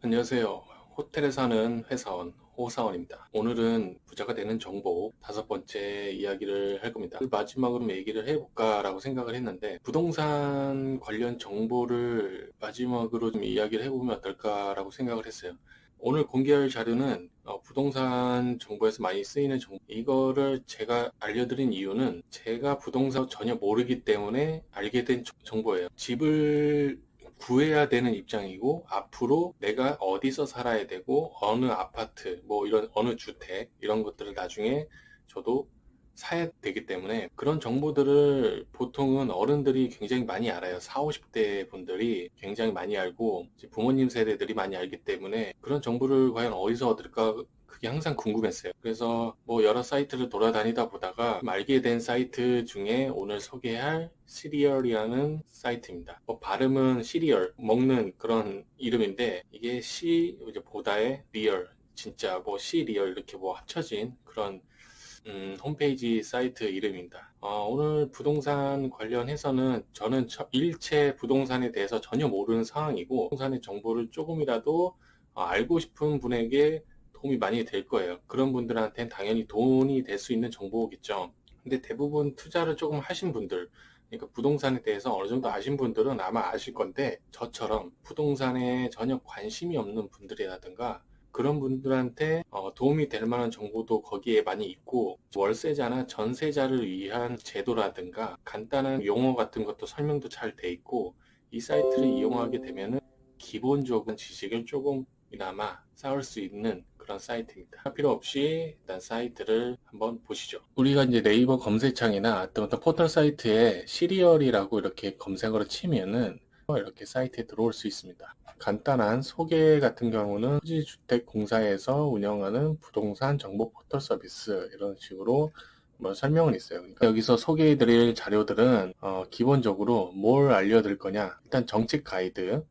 안녕하세요. 호텔에 사는 회사원 호사원입니다. 오늘은 부자가 되는 정보 5번째 이야기를 할 겁니다. 마지막으로 얘기를 해볼까라고 생각을 했는데 부동산 관련 정보를 마지막으로 좀 이야기를 해보면 어떨까라고 생각을 했어요. 오늘 공개할 자료는 부동산 정보에서 많이 쓰이는 정보. 이거를 제가 알려드린 이유는 제가 부동산 전혀 모르기 때문에 알게 된 정보예요. 집을 구해야 되는 입장이고, 앞으로 내가 어디서 살아야 되고, 어느 아파트, 뭐 이런 어느 주택 이런 것들을 나중에 저도 사야 되기 때문에 그런 정보들을 보통은 어른들이 굉장히 많이 알아요. 4, 50대 분들이 굉장히 많이 알고 이제 부모님 세대들이 많이 알기 때문에 그런 정보를 과연 어디서 얻을까, 그게 항상 궁금했어요. 그래서 뭐 여러 사이트를 돌아다니다 보다가 알게 된 사이트 중에 오늘 소개할 시리얼이라는 사이트입니다. 뭐 발음은 시리얼, 먹는 그런 이름인데 이게 시 이제 보다의 리얼, 진짜 뭐 시리얼 이렇게 뭐 합쳐진 그런 홈페이지 사이트 이름입니다. 오늘 부동산 관련해서는 저는 일체 부동산에 대해서 전혀 모르는 상황이고 부동산의 정보를 조금이라도 알고 싶은 분에게 도움이 많이 될 거예요. 그런 분들한테는 당연히 돈이 될 수 있는 정보겠죠. 근데 대부분 투자를 조금 하신 분들, 그러니까 부동산에 대해서 어느 정도 아신 분들은 아마 아실 건데 저처럼 부동산에 전혀 관심이 없는 분들이라든가 그런 분들한테 도움이 될 만한 정보도 거기에 많이 있고 월세자나 전세자를 위한 제도라든가 간단한 용어 같은 것도 설명도 잘 돼 있고 이 사이트를 이용하게 되면은 기본적인 지식을 조금이나마 쌓을 수 있는 그런 사이트입니다. 필요 없이 일단 사이트를 한번 보시죠. 우리가 이제 네이버 검색창이나 어떤 포털 사이트에 시리얼이라고 이렇게 검색어를 치면은 이렇게 사이트에 들어올 수 있습니다. 간단한 소개 같은 경우는 토지주택공사에서 운영하는 부동산 정보 포털 서비스 이런 식으로 뭐 설명은 있어요. 그러니까 여기서 소개해드릴 자료들은 기본적으로 뭘 알려드릴 거냐, 일단 정책 가이드,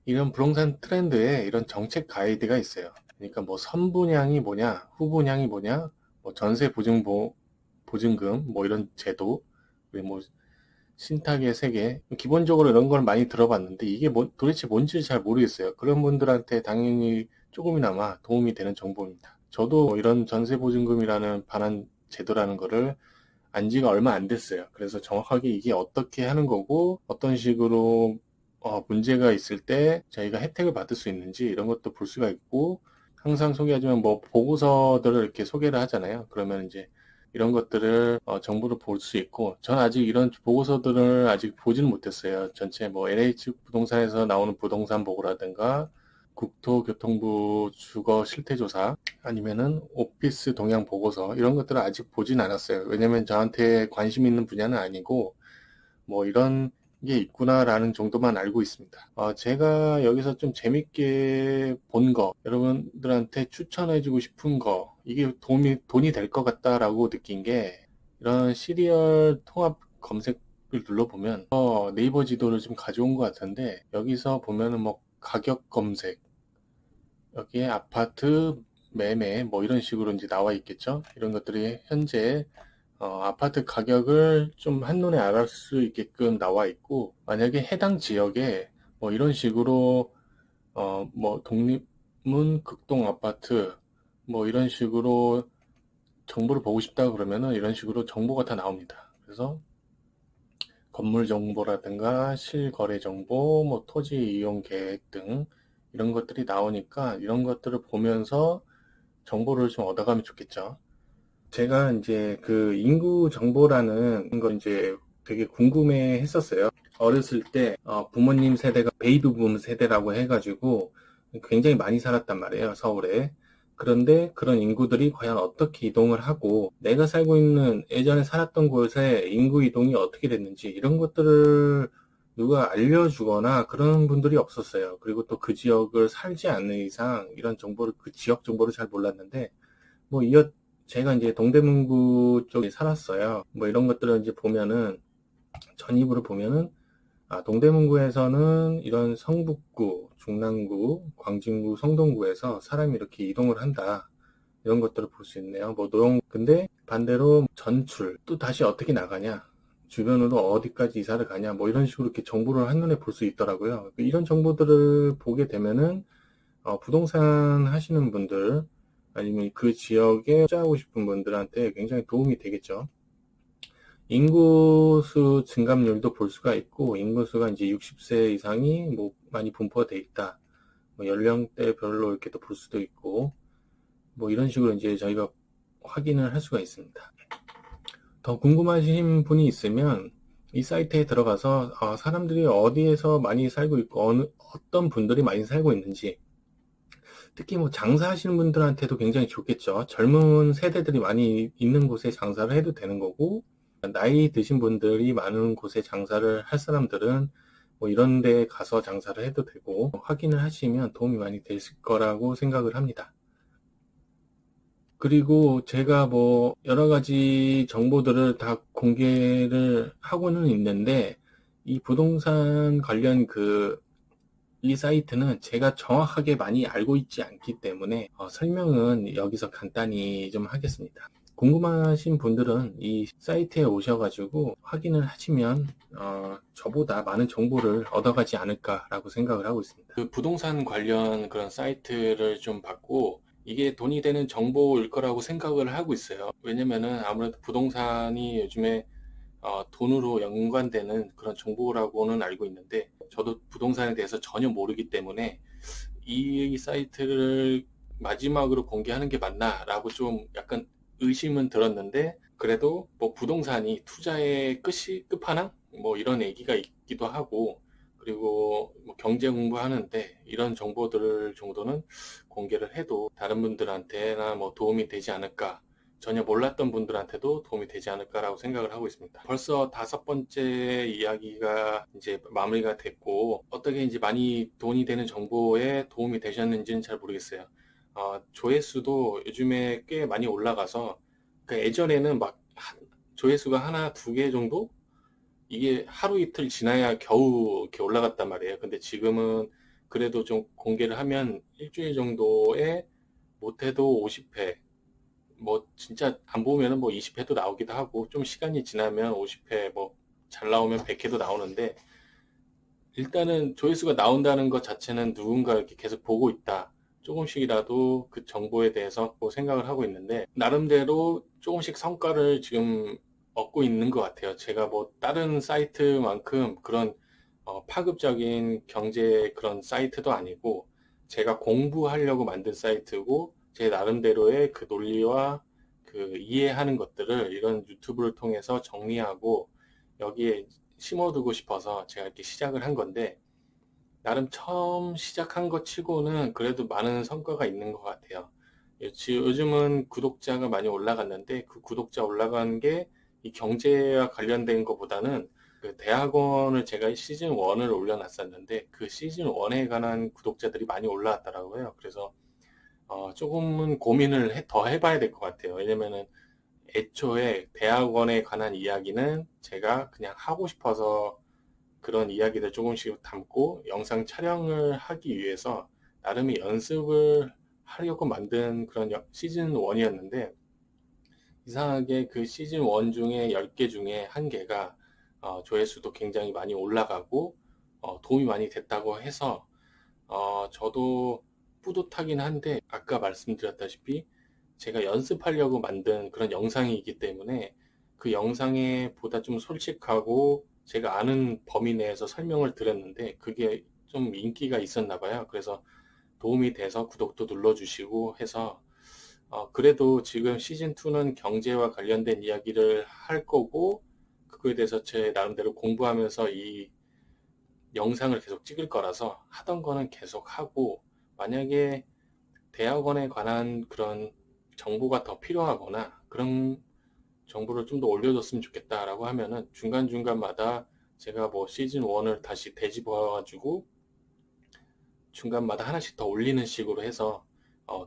이런 부동산 트렌드에 이런 정책 가이드가 있어요. 그러니까 뭐 선분양이 뭐냐, 후분양이 뭐냐, 뭐 전세 보증금 뭐 이런 제도, 그리고 뭐 신탁의 세계, 기본적으로 이런 걸 많이 들어봤는데 이게 도대체 뭔지 잘 모르겠어요. 그런 분들한테 당연히 조금이나마 도움이 되는 정보입니다. 저도 이런 전세보증금이라는 반환 제도라는 거를 안 지가 얼마 안 됐어요. 그래서 정확하게 이게 어떻게 하는 거고 어떤 식으로 문제가 있을 때 저희가 혜택을 받을 수 있는지 이런 것도 볼 수가 있고, 항상 소개하지만 뭐 보고서들을 이렇게 소개를 하잖아요. 그러면 이제 이런 것들을 정보를 볼 수 있고, 전 아직 이런 보고서들을 아직 보지는 못했어요. 전체 뭐 LH 부동산에서 나오는 부동산 보고라든가 국토교통부 주거 실태조사 아니면은 오피스 동향 보고서 이런 것들을 아직 보진 않았어요. 왜냐면 저한테 관심 있는 분야는 아니고 뭐 이런 게 있구나라는 정도만 알고 있습니다. 제가 여기서 좀 재밌게 본 거, 여러분들한테 추천해주고 싶은 거, 이게 돈이 될 것 같다라고 느낀 게 이런 시리얼 통합 검색을 눌러보면 네이버 지도를 좀 가져온 것 같은데 여기서 보면은 뭐 가격 검색, 여기에 아파트 매매 뭐 이런 식으로 이제 나와 있겠죠. 이런 것들이 현재 아파트 가격을 좀 한눈에 알을 수 있게끔 나와 있고, 만약에 해당 지역에 뭐 이런 식으로 뭐 독립문 극동 아파트 뭐 이런 식으로 정보를 보고 싶다 그러면은 이런 식으로 정보가 다 나옵니다. 그래서 건물 정보라든가 실거래 정보, 뭐 토지 이용 계획 등 이런 것들이 나오니까 이런 것들을 보면서 정보를 좀 얻어가면 좋겠죠. 제가 이제 그 인구 정보라는 걸 이제 되게 궁금해 했었어요. 어렸을 때 부모님 세대가 베이비 붐 세대라고 해가지고 굉장히 많이 살았단 말이에요, 서울에. 그런데 그런 인구들이 과연 어떻게 이동을 하고 내가 살고 있는 예전에 살았던 곳에 인구 이동이 어떻게 됐는지 이런 것들을 누가 알려주거나 그런 분들이 없었어요. 그리고 또 그 지역을 살지 않는 이상 이런 정보를, 그 지역 정보를 잘 몰랐는데 뭐 제가 이제 동대문구 쪽에 살았어요. 뭐 이런 것들을 이제 보면은 전입으로 보면은 동대문구에서는 이런 성북구, 중랑구, 광진구, 성동구에서 사람이 이렇게 이동을 한다. 이런 것들을 볼 수 있네요. 뭐 근데 반대로 전출 또 다시 어떻게 나가냐? 주변으로 어디까지 이사를 가냐, 뭐 이런 식으로 이렇게 정보를 한눈에 볼 수 있더라고요. 이런 정보들을 보게 되면은 부동산 하시는 분들 아니면 그 지역에 투자하고 싶은 분들한테 굉장히 도움이 되겠죠. 인구수 증감률도 볼 수가 있고, 인구수가 이제 60세 이상이 뭐 많이 분포가 돼 있다. 뭐 연령대별로 이렇게 또 볼 수도 있고, 뭐 이런 식으로 이제 저희가 확인을 할 수가 있습니다. 더 궁금하신 분이 있으면 이 사이트에 들어가서 사람들이 어디에서 많이 살고 있고 어떤 분들이 많이 살고 있는지, 특히 뭐 장사하시는 분들한테도 굉장히 좋겠죠. 젊은 세대들이 많이 있는 곳에 장사를 해도 되는 거고, 나이 드신 분들이 많은 곳에 장사를 할 사람들은 뭐 이런 데 가서 장사를 해도 되고, 확인을 하시면 도움이 많이 되실 거라고 생각을 합니다. 그리고 제가 뭐 여러 가지 정보들을 다 공개를 하고는 있는데, 이 부동산 관련 이 사이트는 제가 정확하게 많이 알고 있지 않기 때문에 설명은 여기서 간단히 좀 하겠습니다. 궁금하신 분들은 이 사이트에 오셔가지고 확인을 하시면 저보다 많은 정보를 얻어가지 않을까라고 생각을 하고 있습니다. 그 부동산 관련 그런 사이트를 좀 봤고, 이게 돈이 되는 정보일 거라고 생각을 하고 있어요. 왜냐면은 아무래도 부동산이 요즘에 돈으로 연관되는 그런 정보라고는 알고 있는데, 저도 부동산에 대해서 전혀 모르기 때문에 이 사이트를 마지막으로 공개하는 게 맞나 라고 좀 약간 의심은 들었는데, 그래도 뭐 부동산이 투자의 끝판왕? 뭐 이런 얘기가 있기도 하고, 그리고 뭐 경제 공부하는데 이런 정보들 정도는 공개를 해도 다른 분들한테나 뭐 도움이 되지 않을까, 전혀 몰랐던 분들한테도 도움이 되지 않을까라고 생각을 하고 있습니다. 벌써 5번째 이야기가 이제 마무리가 됐고, 어떻게 이제 많이 돈이 되는 정보에 도움이 되셨는지는 잘 모르겠어요. 조회수도 요즘에 꽤 많이 올라가서, 그러니까 예전에는 막 조회수가 하나, 두 개 정도? 이게 하루 이틀 지나야 겨우 이렇게 올라갔단 말이에요. 근데 지금은 그래도 좀 공개를 하면 일주일 정도에 못해도 50회, 뭐 진짜 안 보면은 뭐 20회도 나오기도 하고, 좀 시간이 지나면 50회, 뭐 잘 나오면 100회도 나오는데, 일단은 조회수가 나온다는 것 자체는 누군가 이렇게 계속 보고 있다, 조금씩이라도 그 정보에 대해서 뭐 생각을 하고 있는데, 나름대로 조금씩 성과를 지금 얻고 있는 것 같아요. 제가 뭐 다른 사이트만큼 그런 파급적인 경제 그런 사이트도 아니고, 제가 공부하려고 만든 사이트고, 제 나름대로의 그 논리와 그 이해하는 것들을 이런 유튜브를 통해서 정리하고 여기에 심어두고 싶어서 제가 이렇게 시작을 한 건데, 나름 처음 시작한 것 치고는 그래도 많은 성과가 있는 것 같아요. 요즘은 구독자가 많이 올라갔는데, 그 구독자 올라간 게 이 경제와 관련된 것보다는 그 대학원을 제가 시즌 1을 올려놨었는데, 그 시즌 1에 관한 구독자들이 많이 올라왔더라고요. 그래서 조금은 고민을 더 해봐야 될 것 같아요. 왜냐면은 애초에 대학원에 관한 이야기는 제가 그냥 하고 싶어서 그런 이야기들 조금씩 담고 영상 촬영을 하기 위해서 나름의 연습을 하려고 만든 그런 시즌 1이었는데, 이상하게 그 시즌 1 중에 10개 중에 1개가 조회수도 굉장히 많이 올라가고 도움이 많이 됐다고 해서 저도 뿌듯하긴 한데, 아까 말씀드렸다시피 제가 연습하려고 만든 그런 영상이기 때문에 그 영상에 보다 좀 솔직하고 제가 아는 범위 내에서 설명을 드렸는데, 그게 좀 인기가 있었나 봐요. 그래서 도움이 돼서 구독도 눌러주시고 해서, 그래도 지금 시즌2는 경제와 관련된 이야기를 할 거고, 그거에 대해서 제 나름대로 공부하면서 이 영상을 계속 찍을 거라서 하던 거는 계속 하고, 만약에 대학원에 관한 그런 정보가 더 필요하거나 그런 정보를 좀 더 올려줬으면 좋겠다라고 하면은 중간중간마다 제가 뭐 시즌 1을 다시 되짚어가지고 중간마다 하나씩 더 올리는 식으로 해서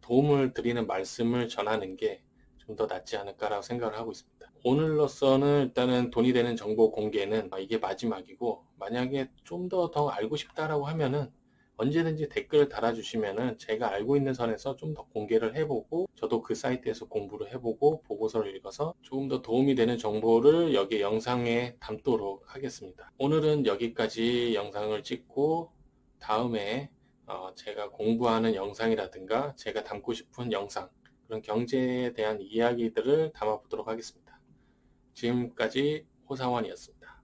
도움을 드리는 말씀을 전하는 게 좀 더 낫지 않을까라고 생각을 하고 있습니다. 오늘로서는 일단은 돈이 되는 정보 공개는 이게 마지막이고, 만약에 좀 더 알고 싶다라고 하면은 언제든지 댓글을 달아주시면은 제가 알고 있는 선에서 좀 더 공개를 해보고 저도 그 사이트에서 공부를 해보고 보고서를 읽어서 조금 더 도움이 되는 정보를 여기 영상에 담도록 하겠습니다. 오늘은 여기까지 영상을 찍고 다음에 제가 공부하는 영상이라든가 제가 담고 싶은 영상, 그런 경제에 대한 이야기들을 담아보도록 하겠습니다. 지금까지 호상원이었습니다.